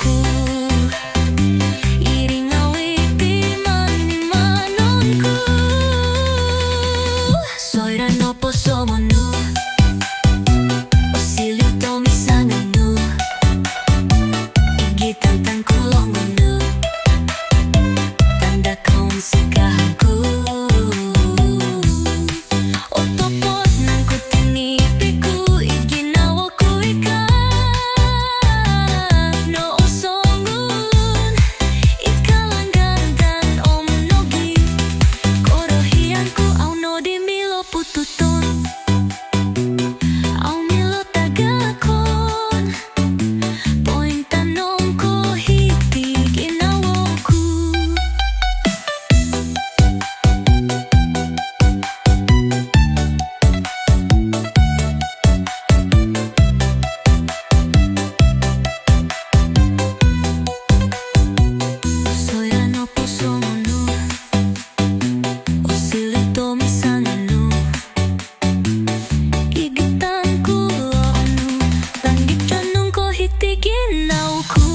ginawku. Iri ngawiti mani-manonku. Soira no poso monu, osili to misanganu. Igi tantang kulongonu, tanda kaum sikahanku. Otopot nang kutinipiku, igi nawaku ika. No osongun, ikalanggan dan om nogi. Korohianku au no di milo pututon, au milo tagakon. Poin tanom ko hiti ginawaku. Soira no poso monu, osili to misanganu. Igitan kulonu, langit janung ko hiti ginawku.